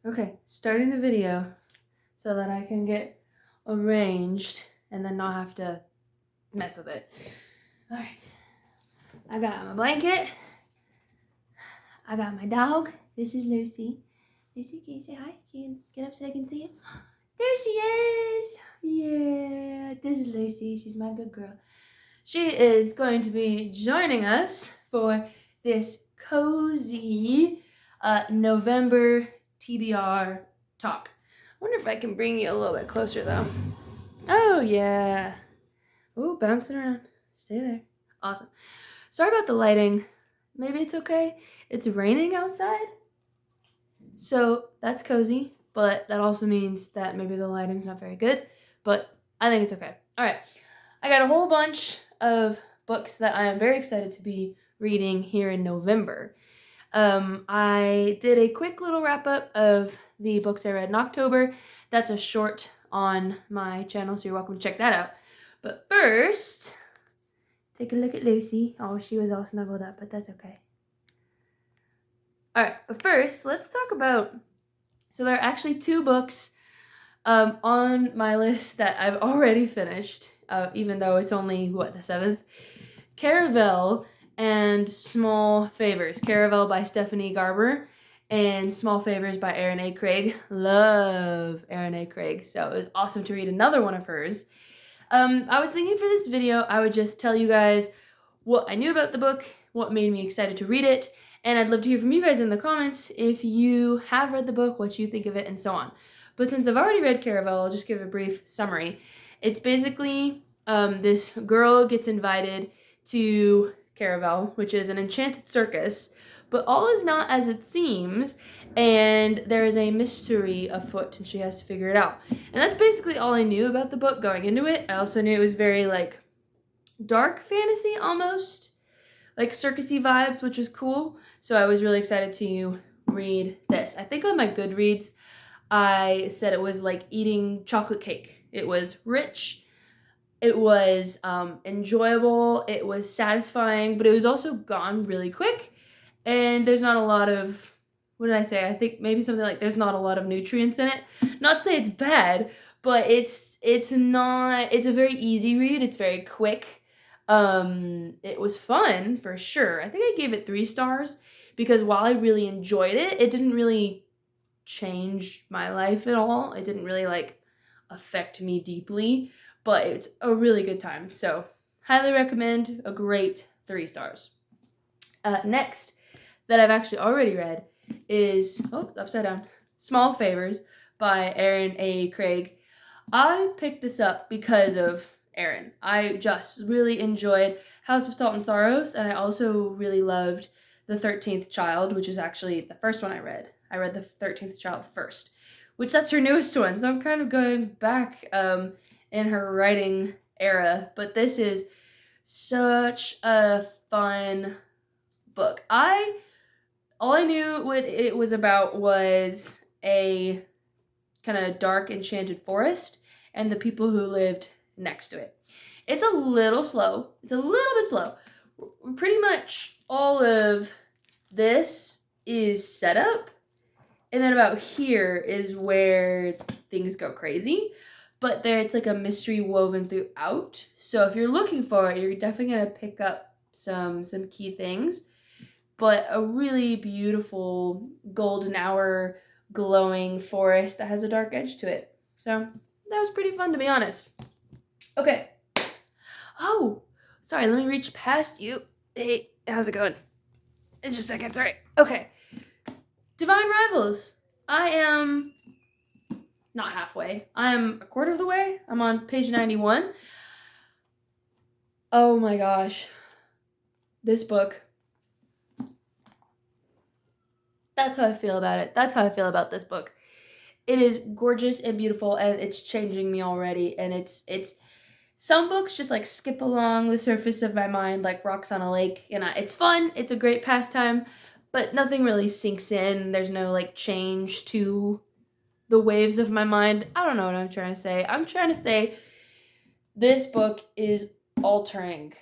Okay, starting the video so that I can get arranged and then not have to mess with it. All right, I got my blanket. I got my dog. This is Lucy. Lucy, can you say hi? Can you get up so I can see you? There she is. Yeah, this is Lucy. She's my good girl. She is going to be joining us for this cozy November TBR talk. I wonder if I can bring you a little bit closer though. Oh yeah. Ooh, bouncing around. Stay there. Awesome. Sorry about the lighting. Maybe it's okay. It's raining outside. So that's cozy, but that also means that maybe the lighting's not very good, but I think it's okay. All right. I got a whole bunch of books that I am very excited to be reading here in November. I did a quick little wrap up of the books I read in October. That's a short on my channel, so you're welcome to check that out. But first, take a look at Lucy. Oh, she was all snuggled up, but that's okay. All right, but first, let's talk about, so there are actually two books on my list that I've already finished, even though it's only, the 7th? Caravel and Small Favors. Caravel by Stephanie Garber and Small Favors by Erin A. Craig. Love Erin A. Craig, so it was awesome to read another one of hers. I was thinking for this video, I would just tell you guys what I knew about the book, what made me excited to read it, and I'd love to hear from you guys in the comments if you have read the book, what you think of it, and so on. But since I've already read Caravel, I'll just give a brief summary. It's basically this girl gets invited to Caravel, which is an enchanted circus, but all is not as it seems, and there is a mystery afoot, and she has to figure it out. And that's basically all I knew about the book going into it. I also knew it was very, dark fantasy almost, circusy vibes, which was cool. So I was really excited to read this. I think on my Goodreads, I said it was like eating chocolate cake. It was rich, it was enjoyable, it was satisfying, but it was also gone really quick. And there's not a lot of, what did I say? I think maybe something like there's not a lot of nutrients in it. Not to say it's bad, but it's a very easy read. It's very quick. It was fun for sure. I think I gave it 3 stars because while I really enjoyed it, it didn't really change my life at all. It didn't really affect me deeply, but it's a really good time. So highly recommend, a great 3 stars. Next that I've actually already read is, upside down, Small Favors by Erin A. Craig. I picked this up because of Erin. I just really enjoyed House of Salt and Sorrows, and I also really loved The 13th Child, which is actually the first one I read. I read The 13th Child first, which that's her newest one, so I'm kind of going back in her writing era, but this is such a fun book. All I knew what it was about was a kind of dark enchanted forest and the people who lived next to it. It's a little slow. It's a little bit slow. Pretty much all of this is set up, and then about here is where things go crazy. But it's like a mystery woven throughout. So if you're looking for it, you're definitely gonna pick up some key things. But a really beautiful golden hour glowing forest that has a dark edge to it. So that was pretty fun, to be honest. Okay. Oh, sorry, let me reach past you. Hey, how's it going? In just a second, sorry. Okay. Divine Rivals. I am not halfway. I am a quarter of the way. I'm on page 91. Oh my gosh. This book. That's how I feel about it. That's how I feel about this book. It is gorgeous and beautiful, and it's changing me already. And it's some books just skip along the surface of my mind like rocks on a lake. And it's fun. It's a great pastime, but nothing really sinks in. There's no change to the waves of my mind. I don't know what I'm trying to say. I'm trying to say this book is altering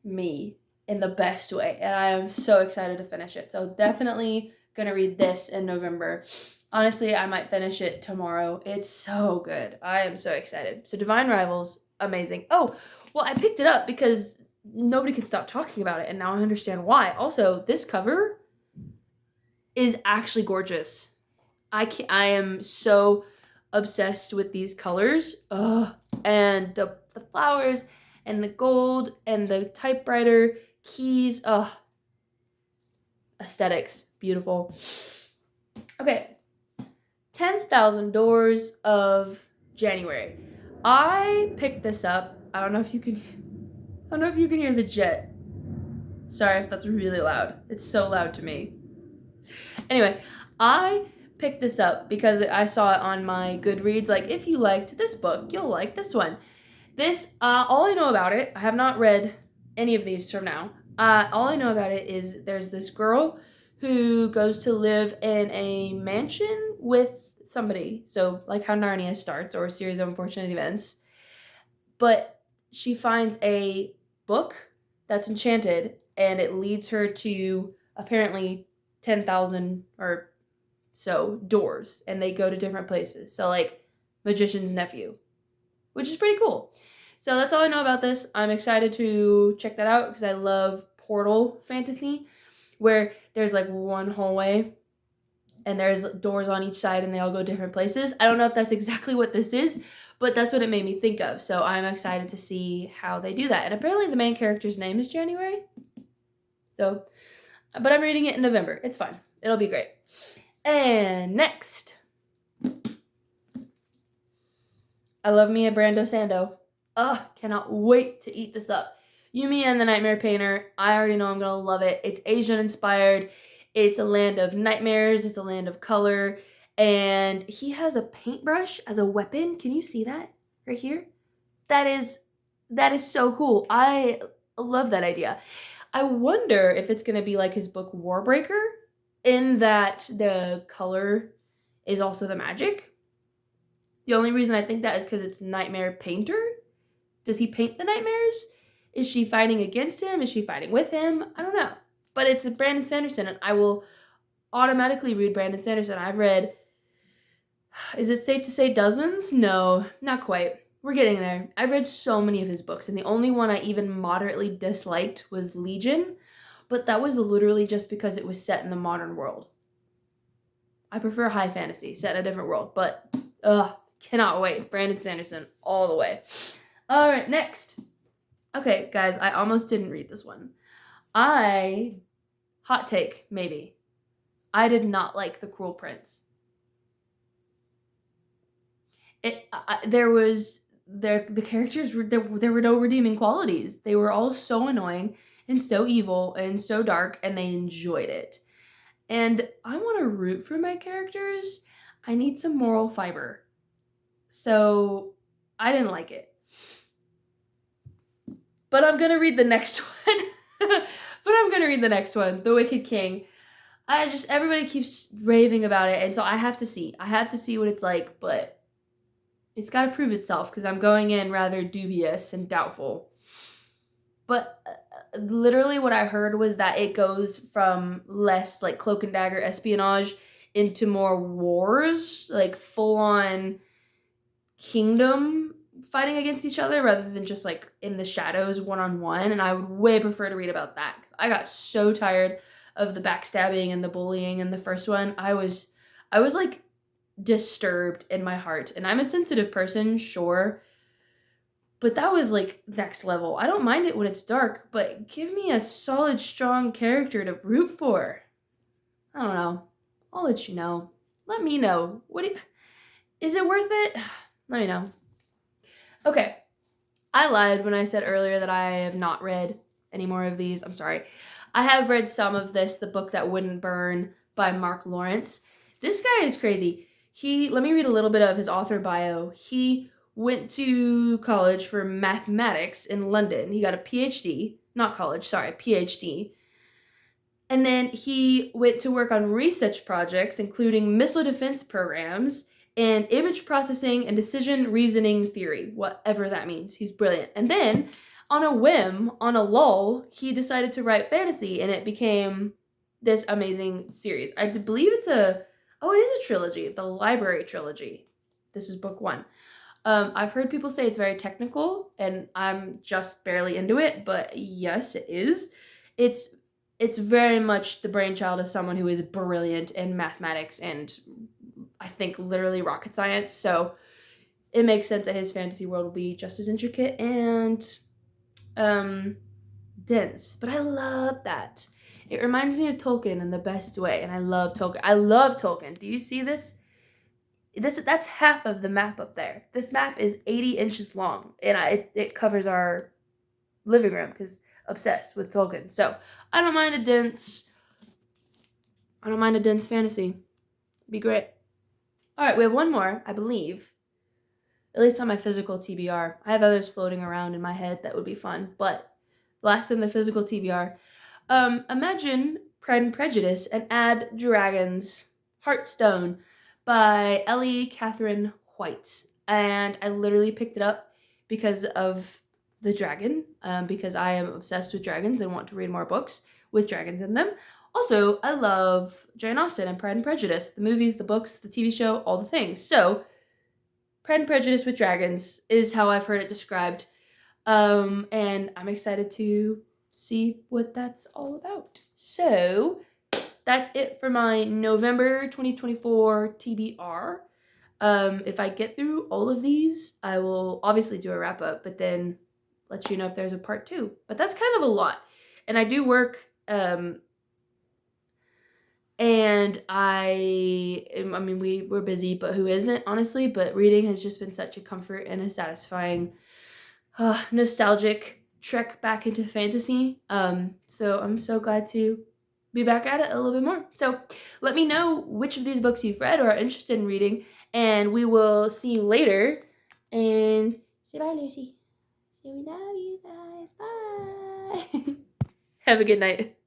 me in the best way, and I am so excited to finish it. So definitely gonna read this in November. Honestly, I might finish it tomorrow. It's so good. I am so excited. So Divine Rivals, amazing. Oh, well, I picked it up because nobody could stop talking about it, and now I understand why. Also, this cover is actually gorgeous. I am so obsessed with these colors. Ugh. And the flowers and the gold and the typewriter keys. Ugh. Aesthetics. Beautiful. Okay. 10,000 Doors of January. I picked this up. I don't know if you can hear the jet. Sorry if that's really loud. It's so loud to me. Anyway, I picked this up because I saw it on my Goodreads. Like, if you liked this book, you'll like this one. This, all I know about it, I have not read any of these from now. All I know about it is there's this girl who goes to live in a mansion with somebody. So, like how Narnia starts, or a series of unfortunate events. But she finds a book that's enchanted, and it leads her to apparently 10,000 or so doors, and they go to different places. So, like Magician's Nephew, which is pretty cool. So that's all I know about this. I'm excited to check that out because I love portal fantasy where there's like one hallway and there's doors on each side and they all go different places. I don't know if that's exactly what this is, but that's what it made me think of. So I'm excited to see how they do that. And apparently the main character's name is January. So, but I'm reading it in November. It's fine. It'll be great. And next, I love me a Brando Sando. Ugh, cannot wait to eat this up. Yumi and the Nightmare Painter. I already know I'm gonna love it. It's Asian inspired. It's a land of nightmares. It's a land of color. And he has a paintbrush as a weapon. Can you see that right here? That is so cool. I love that idea. I wonder if it's gonna be like his book Warbreaker, in that the color is also the magic. The only reason I think that is because it's Nightmare Painter. Does he paint the nightmares? Is she fighting against him? Is she fighting with him? I don't know. But it's Brandon Sanderson, and I will automatically read Brandon Sanderson. I've read, is it safe to say dozens? No, not quite. We're getting there. I've read so many of his books, and the only one I even moderately disliked was Legion, but that was literally just because it was set in the modern world. I prefer high fantasy, set in a different world, but cannot wait. Brandon Sanderson, all the way. All right, next. Okay, guys, I almost didn't read this one. Hot take, maybe. I did not like The Cruel Prince. The characters, there were no redeeming qualities. They were all so annoying and so evil and so dark, and they enjoyed it. And I want to root for my characters. I need some moral fiber. So I didn't like it. But I'm going to read the next one. The Wicked King. Everybody keeps raving about it, and so I have to see. What it's like, but it's got to prove itself because I'm going in rather dubious and doubtful. But literally what I heard was that it goes from less like cloak and dagger espionage into more wars, like full on kingdom fighting against each other rather than just like in the shadows one-on-one. And I would way prefer to read about that. I got so tired of the backstabbing and the bullying in the first one. I was like disturbed in my heart, and I'm a sensitive person, sure, but that was like next level. I don't mind it when it's dark, but give me a solid, strong character to root for. I don't know. I'll let you know. Let me know. Is it worth it? Let me know. Okay. I lied when I said earlier that I have not read any more of these. I'm sorry. I have read some of this, The Book That Wouldn't Burn by Mark Lawrence. This guy is crazy. Let me read a little bit of his author bio. He went to college for mathematics in London. He got a PhD, not college, sorry, PhD. And then he went to work on research projects, including missile defense programs and image processing and decision reasoning theory, whatever that means. He's brilliant. And then, on a whim, on a lull, he decided to write fantasy, and it became this amazing series. I believe it's a Oh, it is a trilogy, the Library Trilogy. This is book 1. I've heard people say it's very technical, and I'm just barely into it, but yes, it is. It's it's very much the brainchild of someone who is brilliant in mathematics and I think literally rocket science. So it makes sense that his fantasy world will be just as intricate and um, dense. But I love that. It reminds me of Tolkien in the best way, and I love Tolkien. I love Tolkien. Do you see this? That's half of the map up there. This map is 80 inches long, and it covers our living room because obsessed with Tolkien. So I don't mind a dense. I don't mind a dense fantasy. It'd be great. All right, we have one more, I believe. At least on my physical TBR. I have others floating around in my head that would be fun, but last in the physical TBR. Imagine Pride and Prejudice and add dragons. Heartstone by Ellie Catherine White. And I literally picked it up because of the dragon, because I am obsessed with dragons and want to read more books with dragons in them. Also, I love Jane Austen and Pride and Prejudice, the movies, the books, the TV show, all the things. So, Pride and Prejudice with dragons is how I've heard it described. And I'm excited to see what that's all about. So, that's it for my November 2024 TBR. If I get through all of these, I will obviously do a wrap up, but then let you know if there's a part 2. But that's kind of a lot. And I do work, and I mean, we're busy, but who isn't, honestly? But reading has just been such a comfort and a satisfying, nostalgic trek back into fantasy. So I'm so glad to be back at it a little bit more. So let me know which of these books you've read or are interested in reading, and we will see you later. And say bye, Lucy. Say we love you guys. Bye. Have a good night.